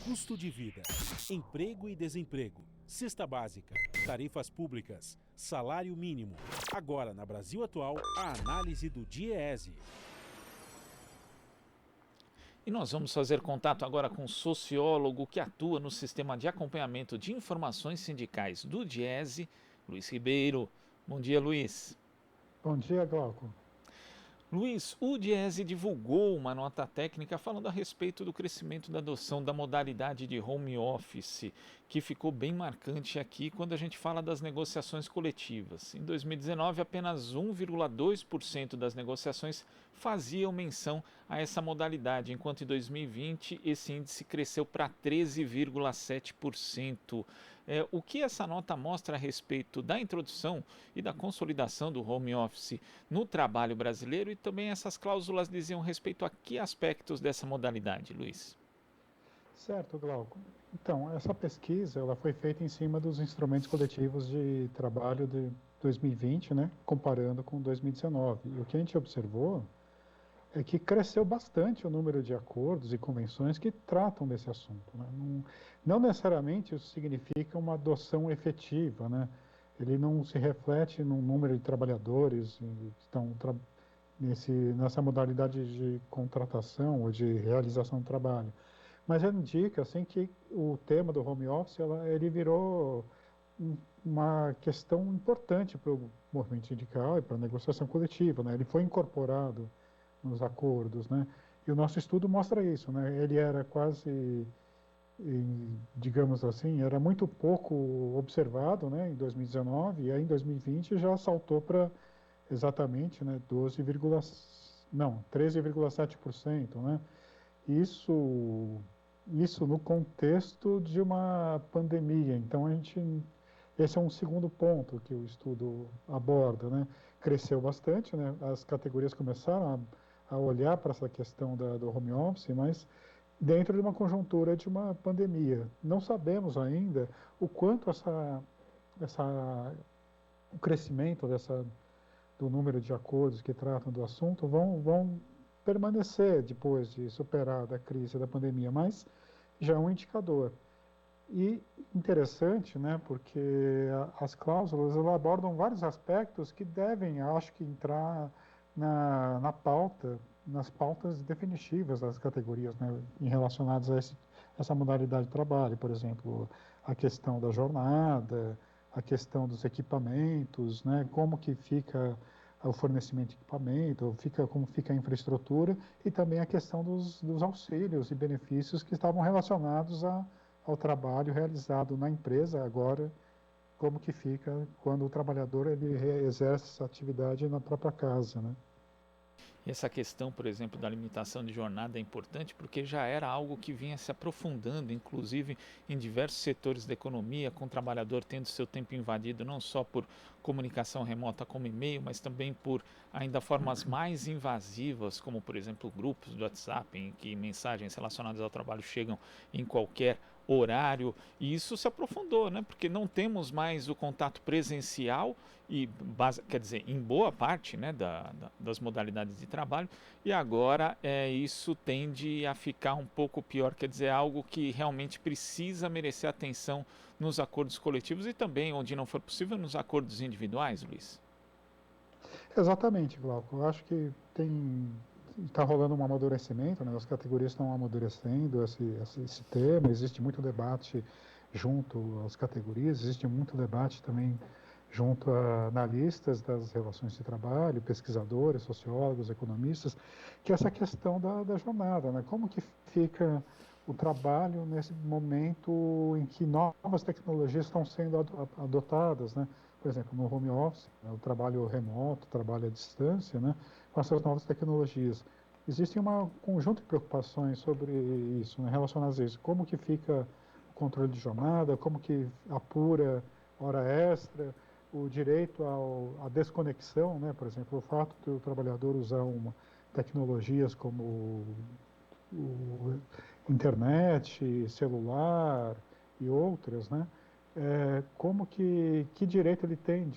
custo de vida, emprego e desemprego, cesta básica, tarifas públicas, salário mínimo. Agora, na Brasil Atual, a análise do DIEESE. E nós vamos fazer contato agora com um sociólogo que atua no sistema de acompanhamento de informações sindicais do DIEESE, Luiz Ribeiro. Bom dia, Luiz. Bom dia, Glauco. Luiz, o DIEESE divulgou uma nota técnica falando a respeito do crescimento da adoção da modalidade de home office, que ficou bem marcante aqui quando a gente fala das negociações coletivas. Em 2019, apenas 1,2% das negociações faziam menção a essa modalidade, enquanto em 2020 esse índice cresceu para 13,7%. O que essa nota mostra a respeito da introdução e da consolidação do home office no trabalho brasileiro, e também essas cláusulas diziam respeito a que aspectos dessa modalidade, Luiz? Certo, Glauco. Então, essa pesquisa ela foi feita em cima dos instrumentos coletivos de trabalho de 2020, né, comparando com 2019. E o que a gente observou é que cresceu bastante o número de acordos e convenções que tratam desse assunto, né? Não necessariamente isso significa uma adoção efetiva, né? Ele não se reflete no número de trabalhadores que estão nessa modalidade de contratação ou de realização do trabalho. Mas ela indica assim, que o tema do home office ele virou uma questão importante para o movimento sindical e para a negociação coletiva, né? Ele foi incorporado nos acordos, né? E o nosso estudo mostra isso, né? Ele era quase, digamos assim, era muito pouco observado, né, em 2019, e aí em 2020 já saltou para exatamente, né, 13,7%, né? Isso no contexto de uma pandemia. Então esse é um segundo ponto que o estudo aborda, né? Cresceu bastante, né? As categorias começaram a olhar para essa questão do home office, mas dentro de uma conjuntura de uma pandemia. Não sabemos ainda o quanto o crescimento do número de acordos que tratam do assunto vão permanecer depois de superada a crise da pandemia, mas já é um indicador. E interessante, né, porque as cláusulas abordam vários aspectos que devem, acho que, entrar na pauta, nas pautas definitivas das categorias, né, relacionadas a essa modalidade de trabalho. Por exemplo, a questão da jornada, a questão dos equipamentos, né, como que fica o fornecimento de equipamento, como fica a infraestrutura, e também a questão dos auxílios e benefícios que estavam relacionados ao trabalho realizado na empresa, agora como que fica quando o trabalhador ele exerce essa atividade na própria casa, né? E essa questão, por exemplo, da limitação de jornada é importante porque já era algo que vinha se aprofundando, inclusive em diversos setores da economia, com o trabalhador tendo seu tempo invadido não só por comunicação remota como e-mail, mas também por ainda formas mais invasivas, como por exemplo grupos do WhatsApp, em que mensagens relacionadas ao trabalho chegam em qualquer horário, e isso se aprofundou, né? Porque não temos mais o contato presencial e quer dizer, em boa parte, né, das modalidades de trabalho, e agora isso tende a ficar um pouco pior, quer dizer, algo que realmente precisa merecer atenção nos acordos coletivos e também, onde não for possível, nos acordos individuais, Luiz. Exatamente, Glauco. Eu acho que está rolando um amadurecimento, né? As categorias estão amadurecendo esse tema, existe muito debate junto às categorias, existe muito debate também junto a analistas das relações de trabalho, pesquisadores, sociólogos, economistas, que é essa questão da jornada, né? Como que fica o trabalho nesse momento em que novas tecnologias estão sendo adotadas, né? Por exemplo, no home office, né, o trabalho remoto, o trabalho à distância, né, com essas novas tecnologias. Existe um conjunto de preocupações sobre isso, né, relacionadas a isso. Como que fica o controle de jornada, como que apura hora extra, o direito à desconexão, né, por exemplo, o fato do trabalhador usar tecnologias como internet, celular e outras, né? Como que direito ele tem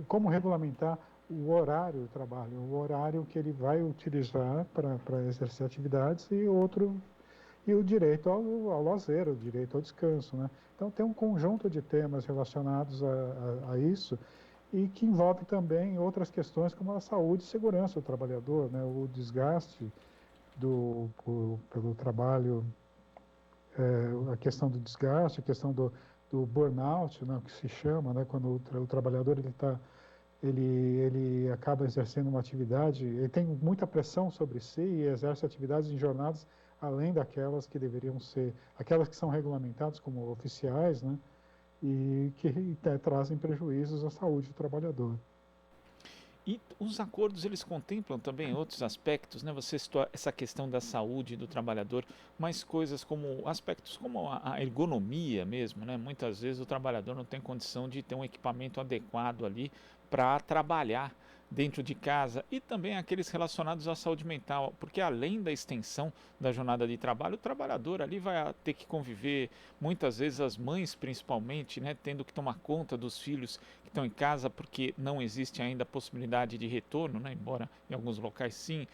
como regulamentar o horário do trabalho, o horário que ele vai utilizar para exercer atividades e o direito ao lazer, o direito ao descanso, né? Então tem um conjunto de temas relacionados a isso e que envolve também outras questões como a saúde e segurança do trabalhador, né? O desgaste pelo trabalho, a questão do desgaste, a questão do burnout, né? O que se chama, né? Quando o trabalhador ele acaba exercendo uma atividade, ele tem muita pressão sobre si e exerce atividades em jornadas além daquelas que deveriam ser, aquelas que são regulamentadas como oficiais, né? E que trazem prejuízos à saúde do trabalhador. E os acordos, eles contemplam também outros aspectos, né? Você citou essa questão da saúde do trabalhador, mas coisas como aspectos como a ergonomia mesmo, né? Muitas vezes o trabalhador não tem condição de ter um equipamento adequado ali para trabalhar dentro de casa, e também aqueles relacionados à saúde mental, porque além da extensão da jornada de trabalho, o trabalhador ali vai ter que conviver, muitas vezes as mães principalmente, né, tendo que tomar conta dos filhos que estão em casa, porque não existe ainda a possibilidade de retorno, né, embora em alguns locais sim,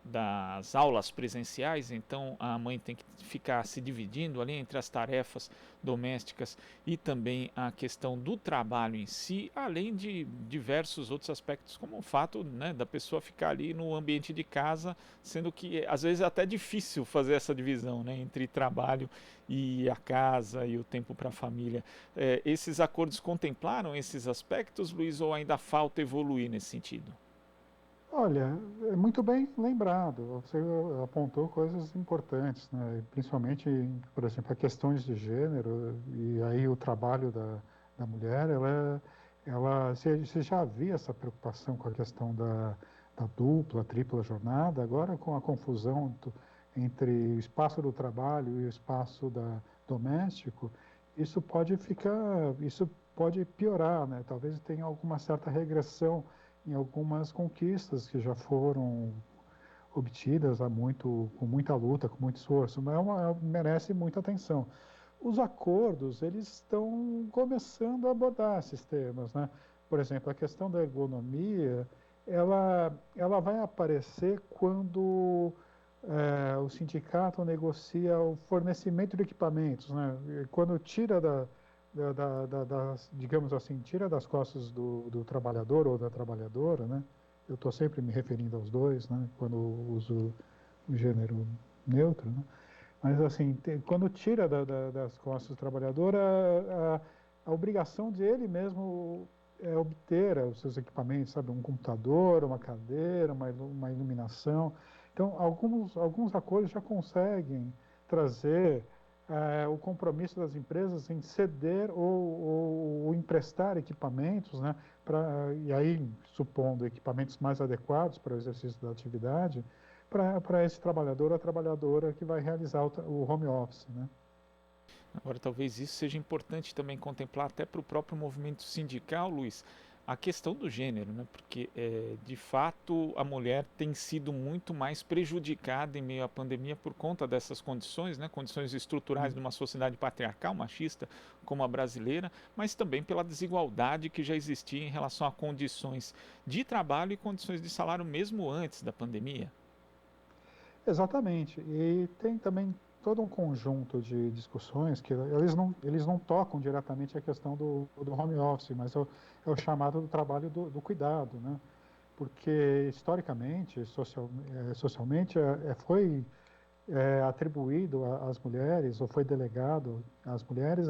das aulas presenciais. Então a mãe tem que ficar se dividindo ali entre as tarefas domésticas e também a questão do trabalho em si, além de diversos outros aspectos, como o fato, né, da pessoa ficar ali no ambiente de casa, sendo que às vezes é até difícil fazer essa divisão, né, entre trabalho e a casa e o tempo para a família. Esses acordos contemplaram esses aspectos, Luiz, ou ainda falta evoluir nesse sentido? Olha, é muito bem lembrado. Você apontou coisas importantes, né? Principalmente, por exemplo, a questões de gênero e aí o trabalho da mulher, você já havia essa preocupação com a questão da dupla, tripla jornada. Agora, com a confusão entre o espaço do trabalho e o espaço doméstico, isso pode piorar, né? Talvez tenha alguma certa regressão em algumas conquistas que já foram obtidas com muita luta, com muito esforço, mas merece muita atenção. Os acordos, eles estão começando a abordar esses temas, né? Por exemplo, a questão da ergonomia, ela vai aparecer quando o sindicato negocia o fornecimento de equipamentos, né? E quando tira digamos assim, tira das costas do trabalhador ou da trabalhadora, né? Eu estou sempre me referindo aos dois, né? Quando uso o gênero neutro, né? Mas assim, quando tira das costas do trabalhador, a obrigação dele mesmo é obter os seus equipamentos, sabe? Um computador, uma cadeira, uma iluminação. Então, alguns acordos já conseguem trazer o compromisso das empresas em ceder ou emprestar equipamentos, né, e aí, supondo equipamentos mais adequados para o exercício da atividade, para esse trabalhador ou a trabalhadora que vai realizar o home office, né? Agora, talvez isso seja importante também contemplar até para o próprio movimento sindical, Luiz, a questão do gênero, né? Porque de fato a mulher tem sido muito mais prejudicada em meio à pandemia por conta dessas condições, né? Condições estruturais de uma sociedade patriarcal, machista, como a brasileira, mas também pela desigualdade que já existia em relação a condições de trabalho e condições de salário mesmo antes da pandemia. Exatamente. E tem também todo um conjunto de discussões que eles não tocam diretamente a questão do home office, mas é o chamado do trabalho do cuidado, né? Porque historicamente, socialmente, foi atribuído às mulheres, ou foi delegado às mulheres,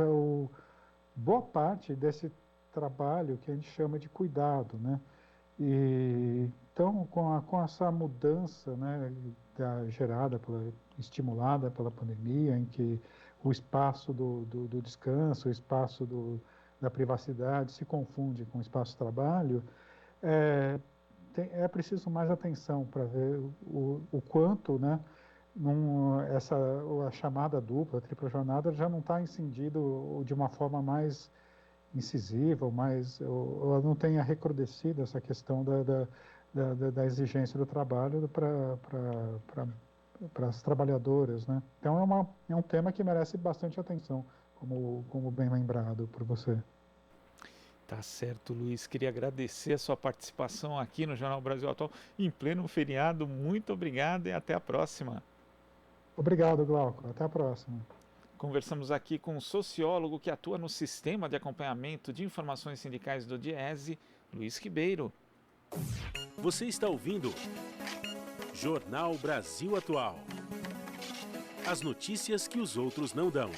boa parte desse trabalho que a gente chama de cuidado, né? E, então, com essa mudança, né, estimulada pela pandemia, em que o espaço do descanso, o espaço da privacidade se confunde com o espaço de trabalho, é, é preciso mais atenção para ver o quanto, né, a chamada dupla, a tripla jornada já não está incidido de uma forma mais incisiva, ou não tenha recrudescido essa questão da exigência do trabalho para as trabalhadoras, né? Então é um tema que merece bastante atenção, como bem lembrado por você. Tá certo, Luiz. Queria agradecer a sua participação aqui no Jornal Brasil Atual em pleno feriado. Muito obrigado e até a próxima. Obrigado, Glauco. Até a próxima. Conversamos aqui com um sociólogo que atua no Sistema de Acompanhamento de Informações Sindicais do DIESE, Luiz Ribeiro. Você está ouvindo Jornal Brasil Atual. As notícias que os outros não dão.